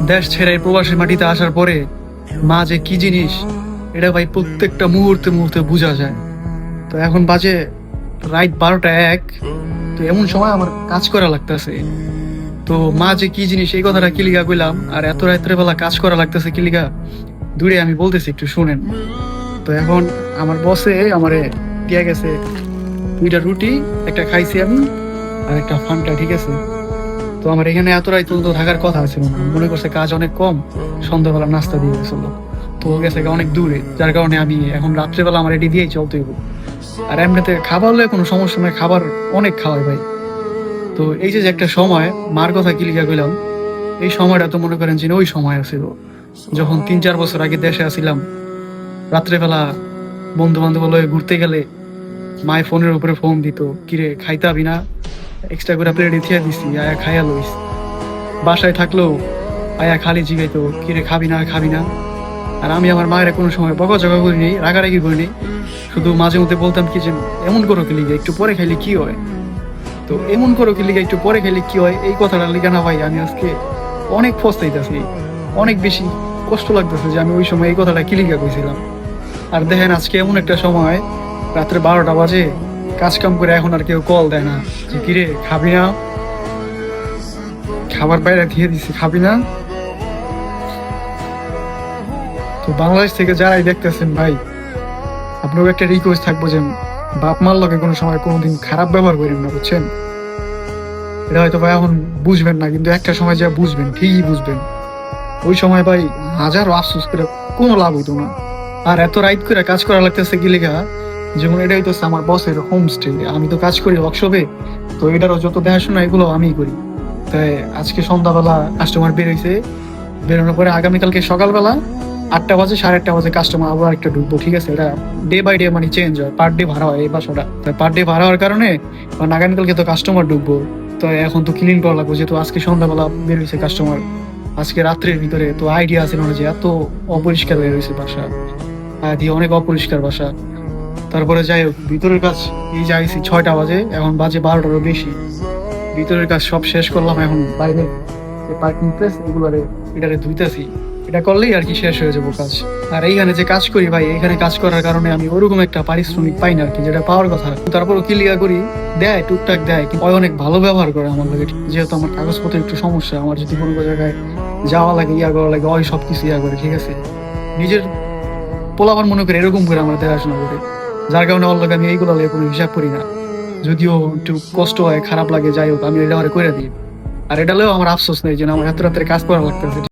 দেশ ছেড়ে প্রবাসী মাটিতে আসার পরে মা যে কি জিনিস এটা ভাই প্রত্যেকটা মুহূর্তে মুহূর্তে বোঝা যায়। তো এখন বাজে রাত 12টা 1। তো এমন সময় আমার কাজ করা লাগতেছে। তো মা যে কি জিনিস এই কথাটা কিলিগা কইলাম, আর এত রাত্রে বেলা কাজ করা লাগতেছে কিলিগা দূরে আমি বলতেছি একটু শুনেন। তো এখন আমার বসে আমারে দিয়ে গেছে 2টা রুটি, একটা খাইছি আমি আর একটা ফান্টা, ঠিক আছে। তো আমার এখানে এত রাত পর্যন্ত থাকার কথা আছে, মনে করছে কাজ অনেক কম, সন্ধ্যাবেলা নাস্তা দিয়ে গেছিল। তো ও গেছে অনেক দূরে, যার কারণে আমি এখন রাত্রেবেলা আমার এটি দিয়েই চলতে হইব। আর এমনিতে খাবার হলে কোনো সমস্যা নয়, খাবার অনেক খাওয়াই ভাই। তো এই যে যে একটা সময় মার কথা কি লিখা কইলাম, এই সময়টা তো মনে করেন যে ওই সময় আছিল যখন 3-4 বছর আগে দেশে আসিলাম। রাত্রেবেলা বন্ধু বান্ধব লয়ে ঘুরতে গেলে মায়ের ফোনের উপরে ফোন দিত, কিরে খাইতাবি না, এক্সট্রা করে প্লেটে থিয়া দিছি, আয়া খাইয়া লইস। বাসায় থাকলেও আয়া খালি জিগাইতো, কিরে খাবি না খাবি না। আর আমি আমার মায়ের কোনো সময় বকাঝকা করিনি, রাগারাগি করিনি, শুধু মাঝে মধ্যে বলতাম কি যে এমন করো কি লিগে, একটু পরে খাইলে কি হয়। তো এমন করো কি লিগে, একটু পরে খাইলে কি হয়, এই কথাটা লিখে না ভাই আমি আজকে অনেক পস্তাইতেছি, অনেক বেশি কষ্ট লাগতেছে যে আমি ওই সময় এই কথাটা কি লিখে কইছিলাম। আর দেখেন আজকে এমন একটা সময়, রাত্রে 12টা বাজে, কাজ কাম করে এখন আর কেউ কল দেয় না যে কিরে খাবি না, খাবার বাইরে দিয়ে দিছি খাবি না। তো বাংলাদেশ থেকে যারাই দেখতেছেন ভাই, আপনারও একটা রিকোয়েস্ট থাকবো যে বাপ মার লগে কোনো সময় কোনোদিন খারাপ ব্যবহার করেন না, বুঝছেন। এটা হয়তো ভাই এখন বুঝবেন না, কিন্তু একটা সময় যা বুঝবেন, ঠিকই বুঝবেন। ওই সময় ভাই হাজারো আফসোস করে কোনো লাভ হইতো না। আর এত রাইট করে কাজ করা লাগতেছে কি লেখা, যেমন এটা হইতেছে আমার বসের হোমস্টে, আমি তো কাজ করি ওয়ার্কশপে। তো এটারও যত দেখাশোনা এগুলো আমিই করি। তাই আজকে সন্ধ্যাবেলা কাস্টমার বেরোইছে, বেরোনোর পরে আগামীকালকে সকালবেলা 8টা বাজে 8:30 বাজে কাস্টমার আবার একটা ঢুকবো, ঠিক আছে। এটা ডে বাই ডে মানে চেঞ্জ হয়, পার ডে ভাড়া হয় এই বাসাটা। পার ডে ভাড়া হওয়ার কারণে আগামীকালকে তো কাস্টমার ঢুকবো। তো এখন তো ক্লিন করা লাগবে, যেহেতু আজকে সন্ধ্যাবেলা বেরোইছে কাস্টমার, আজকে রাত্রের ভিতরে। তো আইডিয়া আছে না যে এত অপরিষ্কার হয়ে রয়েছে বাসা, দিয়ে অনেক অপরিষ্কার বাসা। তারপরে যাই হোক ভিতরের কাজ, এই যে আইসি 6টা বাজে, এখন বাজে 12টারও বেশি। ভিতরের কাজ সব শেষ করলাম, এখন বাইরে পার্কিং প্লেস এগুলারে এটারে ধুইতেছি। এটা করলেই আর কি শেষ হয়ে যাবো কাজ। আর এইখানে যে কাজ করি ভাই, এইখানে কাজ করার কারণে আমি ওরকম একটা পারিশ্রমিক পাই না আর কি, যেটা পাওয়ার কথা। তারপরও ক্লিয়ার করি, দেয় টুকটাক দেয়, কিন্তু অনেক ভালো ব্যবহার করে আমার লাগে। যেহেতু আমার কাগজপত্র একটু সমস্যা, আমার যদি কোনো জায়গায় যাওয়া লাগে, করা লাগে, ওই সব কিছু করে, ঠিক আছে। নিজের পোলাপান মনে করে এরকম করে আমার দেখাশোনা করে, যার কারণে ওর লাগে আমি এইগুলো লাগে কোনো হিসাব করি না। যদিও একটু কষ্ট হয়, খারাপ লাগে, যাই হোক আমি এটা করে দিই। আর এটালেও আমার আফসোস নেই যে আমার এত রাত্রে কাজ করা লাগতেছে।